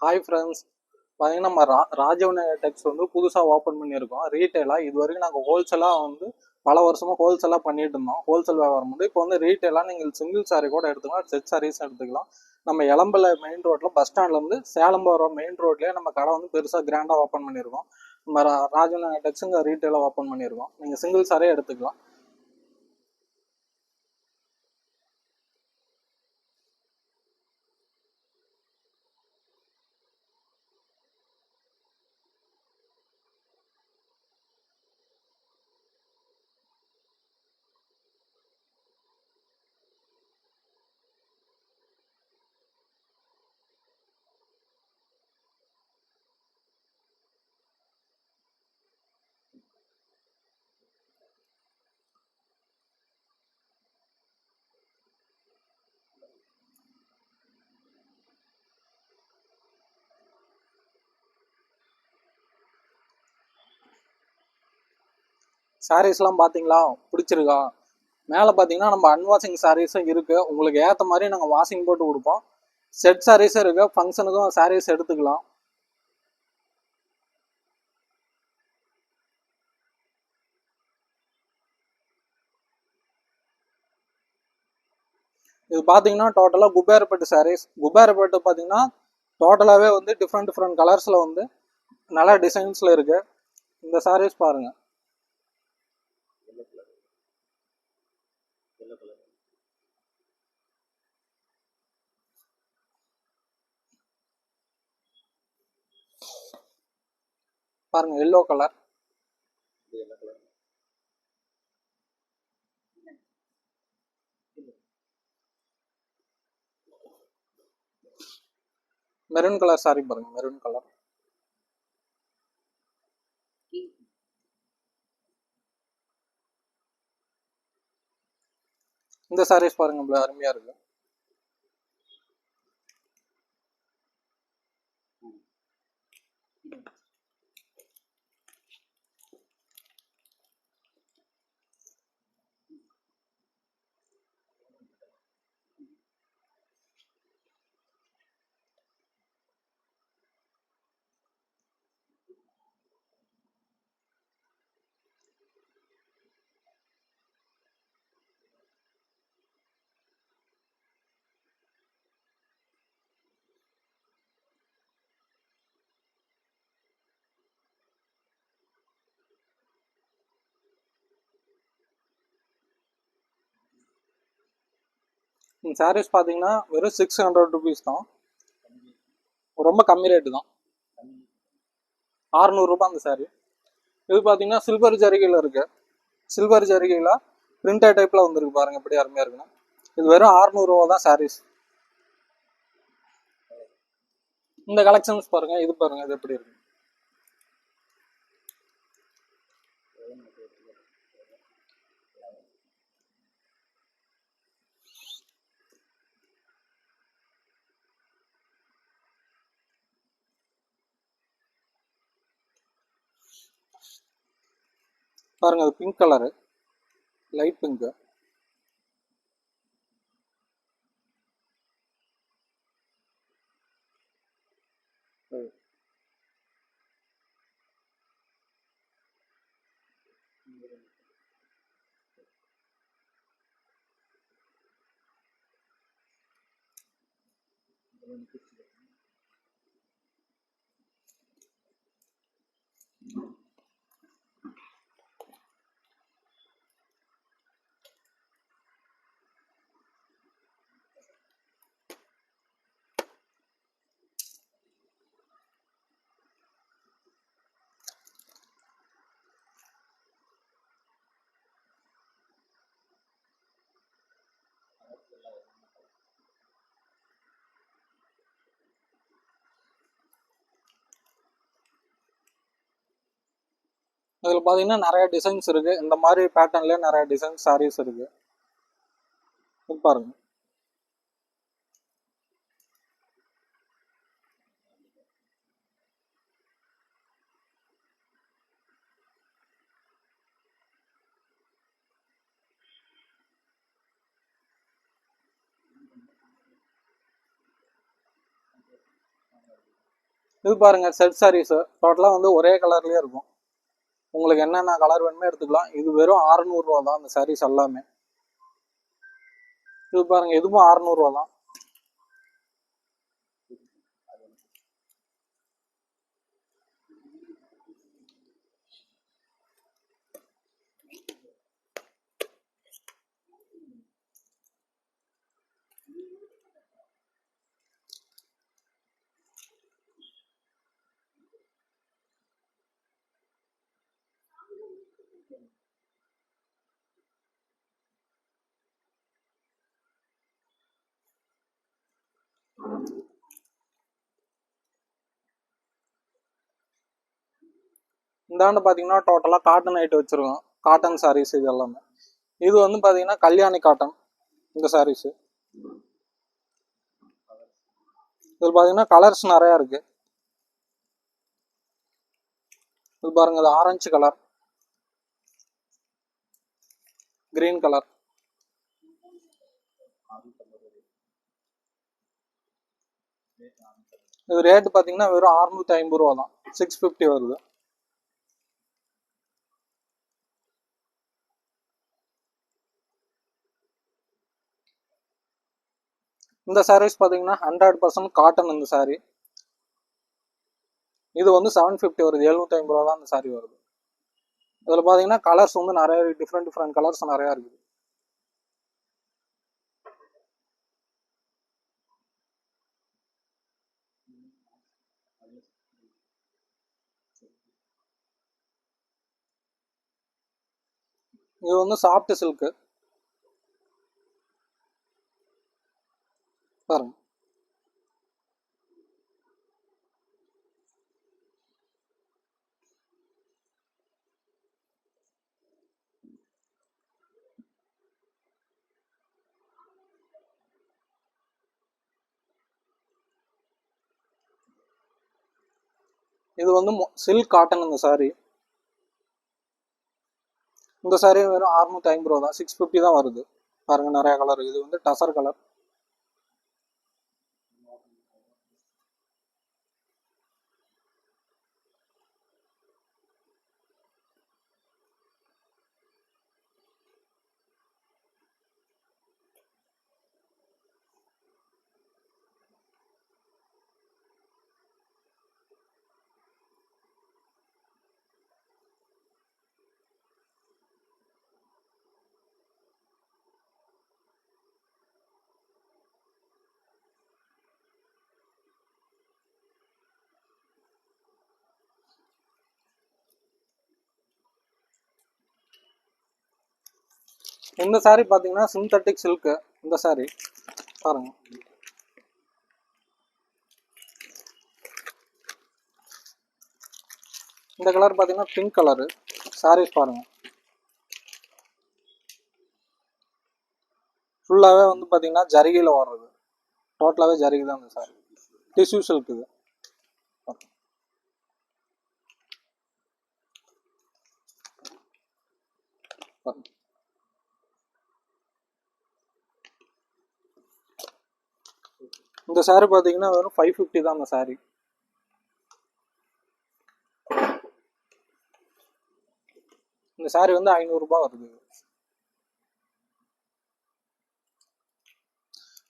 Hi friends. பார்த்தீங்கன்னா நம்ம ராஜவிநாயகர் டெக்ஸ் வந்து புதுசாக ஓப்பன் பண்ணியிருக்கோம் ரீட்டைலாக. இது வரைக்கும் நாங்கள் ஹோல்சேலாக வந்து பல வருஷமாக ஹோல்சேலாக பண்ணிட்டு இருந்தோம். ஹோல்சேல் வியாபாரம் வந்து இப்போ வந்து ரீட்டைலாக நீங்கள் சிங்கிள் சாரீ கூட எடுத்துக்கலாம், செட் சாரீஸ் எடுத்துக்கலாம். நம்ம எளம்பல மெயின் ரோட்டில் பஸ் ஸ்டாண்ட்லேருந்து சேலம் போகிற மெயின் ரோட்லேயே நம்ம கடை வந்து பெருசாக கிராண்டாக ஓப்பன் பண்ணியிருக்கோம். நம்ம ராஜவிநாயகர் டெக்ஸுங்க ரீட்டைலாக ஓப்பன் பண்ணியிருக்கோம். நீங்கள் சிங்கிள் சாரே எடுத்துக்கலாம். சாரீஸ்லாம் பார்த்தீங்களா, பிடிச்சிருக்கா? மேலே பார்த்தீங்கன்னா நம்ம அன்வாஷிங் சாரீஸும் இருக்குது. உங்களுக்கு ஏற்ற மாதிரி நாங்கள் வாஷிங் போட்டு கொடுப்போம். செட் சாரீஸும் இருக்குது, ஃபங்க்ஷனுக்கும் சாரீஸ் எடுத்துக்கலாம். இது பார்த்தீங்கன்னா டோட்டலாக குபேரப்பட்டு சாரீஸ். குபேரப்பட்டு பார்த்தீங்கன்னா டோட்டலாகவே வந்து டிஃப்ரெண்ட் டிஃப்ரெண்ட் கலர்ஸில் வந்து நல்ல டிசைன்ஸில் இருக்குது. இந்த சாரீஸ் பாருங்கள். பாருங்கள், yellow colour. Maroon colour sorry பாருங்கள், மெரூன் கலர். இந்த சாரீஸ் பாருங்க, இவ்வளோ அருமையாக இருக்கு. இந்த சாரீஸ் பார்த்தீங்கன்னா வெறும் 600 ருபீஸ் தான். ரொம்ப கம்மி ரேட்டு தான், 600 ரூபாய் அந்த சாரீ. இது பார்த்தீங்கன்னா சில்வர் ஜரிகையில் இருக்கு. சில்வர் ஜரிகையில் பிரிண்டட் டைப்பில் வந்துருக்கு பாருங்க, எப்படி அருமையாக இருக்குன்னு. இது வெறும் 600 ரூபா தான் சாரீஸ். இந்த கலெக்ஷன்ஸ் பாருங்க, இது பாருங்க, இது எப்படி இருக்கு. பாருங்க, அது பிங்க் கலரு, லைட் பிங்க். இதில் பார்த்தீங்கன்னா நிறைய டிசைன்ஸ் இருக்கு. இந்த மாதிரி பேட்டர்ன்லேயே நிறைய டிசைன் சாரீஸ் இருக்கு. இது பாருங்க. இது பாருங்க செட் சாரீஸ் டோட்டலா வந்து ஒரே கலர்லயே இருக்கும். உங்களுக்கு என்னென்ன கலர் வேணுமே எடுத்துக்கலாம். இது வெறும் 600 ரூபா தான் அந்த சாரீஸ் எல்லாமே. இது பாருங்க இதுவும் 600 ரூபா தான். இந்த ஆண்டு பாத்தீங்கன்னா டோட்டலா காட்டன் ஐட்டம் வச்சிருக்கோம். காட்டன் சாரீஸ் இது எல்லாமே. இது வந்து பாத்தீங்கன்னா கல்யாணி காட்டன் இந்த சாரீஸ். இது பாத்தீங்கன்னா கலர்ஸ் நிறைய இருக்கு. இது பாருங்க இது ஆரஞ்சு கலர், கிரீன் கலர். இது ரேட் பாத்தீங்கன்னா வெறும் 650 ரூபா தான். 650 வருது. இந்த சாரீஸ் பாத்தீங்கன்னா 100% காட்டன் இந்த சாரீ. இது வந்து 750 வருது. 750 ரூபா தான் இந்த சாரீ வருது. இதுல பாத்தீங்கன்னா கலர்ஸ் வந்து நிறைய டிஃப்ரெண்ட் கலர்ஸ் நிறைய இருக்குது. இது வந்து சாஃப்ட் சில்க் பாருங்க. இது வந்து சில்க் காட்டன் இந்த சாரீ. இந்த சாரீ வெறும் 650 ரூபா தான். 650 தான் வருது. பாருங்க நிறைய கலர். இது வந்து டசர் கலர். இந்த சாரீ பாத்தீங்கன்னா சிந்தட்டிக் சில்க். இந்த சாரீ பாருங்க. இந்த கலர் பாத்தீங்கன்னா பிங்க் கலரு. சாரீஸ் பாருங்க ஃபுல்லாவே வந்து பாத்தீங்கன்னா ஜரிகையில வர்றது. டோட்டலாவே ஜரிகை தான் இந்த சாரீ. டிஷ்யூ சில்க் இது. இந்த சாரீ பாத்தீங்கன்னா வெறும் 550 தான் இந்த சாரீ. இந்த சாரீ வந்து 500 ரூபாய் வருது.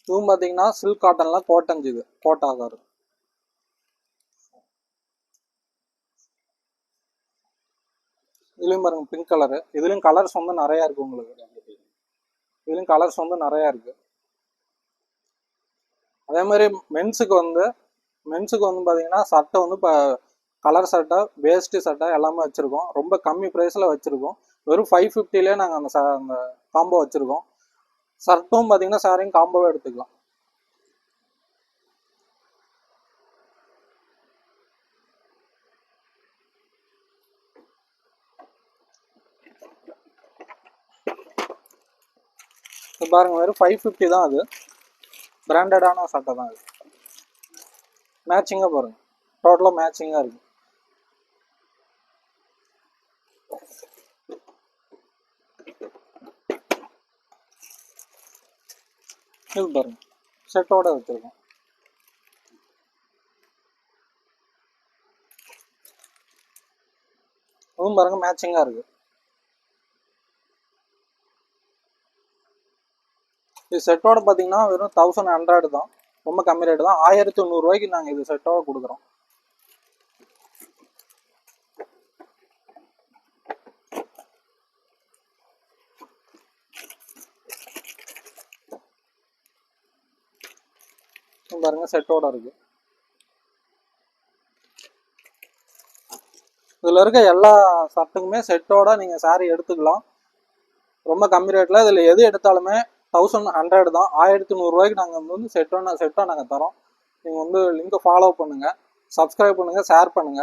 இதுவும் பாத்தீங்கன்னா சில்க் காட்டன்ல கோட்டன்ஜ். இது கோட் ஆகாது. இதுலயும் பாருங்க பிங்க் கலரு. இதுலயும் கலர்ஸ் வந்து நிறைய இருக்கு உங்களுக்கு. இதுலயும் கலர்ஸ் வந்து நிறைய இருக்கு. அதே மாதிரி மென்ஸுக்கு வந்து பாத்தீங்கன்னா சட்டை வந்து இப்போ கலர் சட்டை, வேஸ்ட் சட்டை எல்லாமே வச்சிருக்கோம். ரொம்ப கம்மி பிரைஸ்ல வச்சிருக்கோம். வெறும் 550லேயே நாங்கள் அந்த காம்போ வச்சிருக்கோம். ஷர்ட்டும் பாத்தீங்கன்னா சாரியும் காம்போவே எடுத்துக்கலாம். பாருங்க வெறும் 550 தான். அது பிராண்டடான சட்டை தான். அது மேட்சிங்கா பாருங்க. டோட்டலா மேட்சிங்கா இருக்கு. இது பாருங்க செட்டோட வச்சிருக்கோம். இதுவும் பாருங்க மேட்சிங்கா இருக்கு. இது செட்டோட பாத்தீங்கன்னா வெறும் 1100 தான், ரொம்ப கம்மி ரேட்டு தான். 1100 நாங்க இது செட்டோட கொடுக்குறோம். பாருங்க செட்டோட இருக்கு. இதுல இருக்க எல்லா ஷர்ட்டுக்குமே செட்டோட நீங்க சாரி எடுத்துக்கலாம், ரொம்ப கம்மி ரேட்ல. இதுல எது எடுத்தாலுமே 1100 தான். 1100 நாங்க வந்து செட்டோ நாங்க தரோம். நீங்க வந்து லிங்கை ஃபாலோ பண்ணுங்க, சப்ஸ்கிரைப் பண்ணுங்க, ஷேர் பண்ணுங்க.